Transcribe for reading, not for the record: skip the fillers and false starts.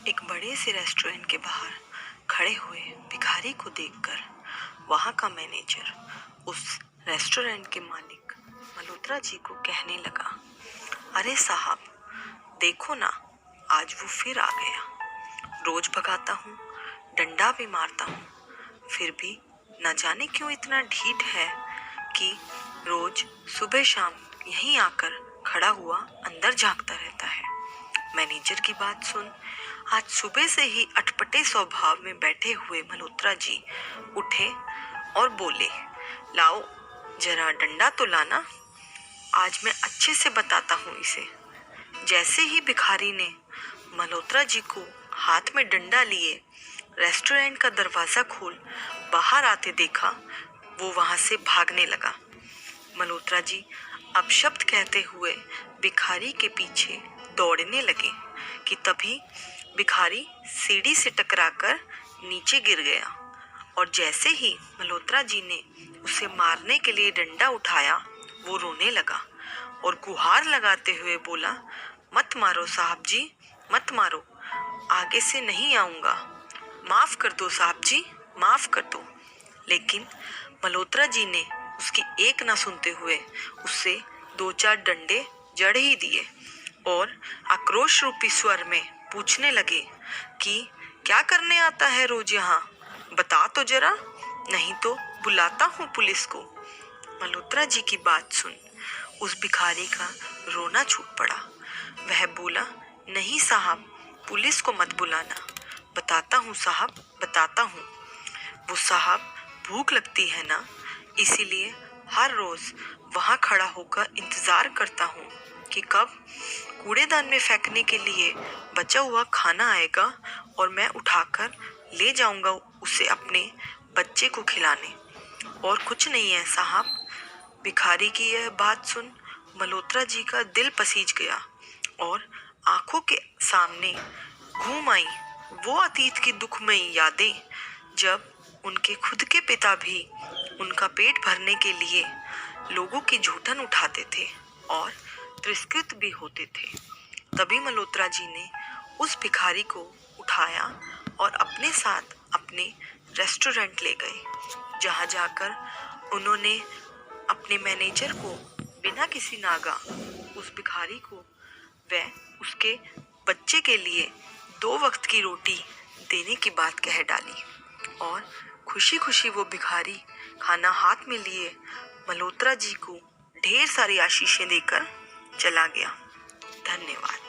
एक बड़े से रेस्टोरेंट के बाहर खड़े हुए भिखारी को देखकर वहाँ का मैनेजर उस रेस्टोरेंट के मालिक मल्होत्रा जी को कहने लगा, अरे साहब, देखो ना, आज वो फिर आ गया। रोज भगाता हूँ, डंडा भी मारता हूँ, फिर भी न जाने क्यों इतना ढीठ है कि रोज सुबह शाम यहीं आकर खड़ा हुआ अंदर झांकता रहता है। मैनेजर की बात सुन आज सुबह से ही अटपटे स्वभाव में बैठे हुए मल्होत्रा जी उठे और बोले, लाओ जरा डंडा तो लाना, आज मैं अच्छे से बताता हूँ इसे। जैसे ही भिखारी ने मल्होत्रा जी को हाथ में डंडा लिए रेस्टोरेंट का दरवाजा खोल बाहर आते देखा, वो वहां से भागने लगा। मल्होत्रा जी अपशब्द कहते हुए भिखारी के पीछे दौड़ने लगे कि तभी भिखारी सीढ़ी से टकराकर नीचे गिर गया और जैसे ही मल्होत्रा जी ने उसे मारने के लिए डंडा उठाया, वो रोने लगा और गुहार लगाते हुए बोला, मत मारो साहब जी, मत मारो, आगे से नहीं आऊंगा, माफ कर दो साहब जी, माफ कर दो। लेकिन मल्होत्रा जी ने उसकी एक ना सुनते हुए उससे 2-4 डंडे जड़ ही दिए और आक्रोश रूपी स्वर में पूछने लगे कि क्या करने आता है रोज यहाँ, बता तो जरा, नहीं तो बुलाता हूँ पुलिस को। मल्होत्रा जी की बात सुन उस भिखारी का रोना छूट पड़ा। वह बोला, नहीं साहब, पुलिस को मत बुलाना, बताता हूँ साहब, बताता हूँ। वो साहब, भूख लगती है ना, इसीलिए हर रोज वहाँ खड़ा होकर इंतजार करता हूँ कि कब कूड़ेदान में फेंकने के लिए बचा हुआ खाना आएगा और मैं उठाकर ले जाऊंगा उसे अपने बच्चे को खिलाने, और कुछ नहीं है साहब। भिखारी की यह बात सुन मल्होत्रा जी का दिल पसीज गया और आंखों के सामने घूम आई वो अतीत की दुखमयी यादें, जब उनके खुद के पिता भी उनका पेट भरने के लिए लोगों की जूठन उठाते थे और तिरस्कृत भी होते थे। तभी मल्होत्रा जी ने उस भिखारी को उठाया और अपने साथ अपने रेस्टोरेंट ले गए, जहां जाकर उन्होंने अपने मैनेजर को बिना किसी नागा उस भिखारी को व उसके बच्चे के लिए 2 वक्त की रोटी देने की बात कह डाली और खुशी खुशी वो भिखारी खाना हाथ में लिए मल्होत्रा जी को ढेर सारी आशीषें देकर चला गया। धन्यवाद।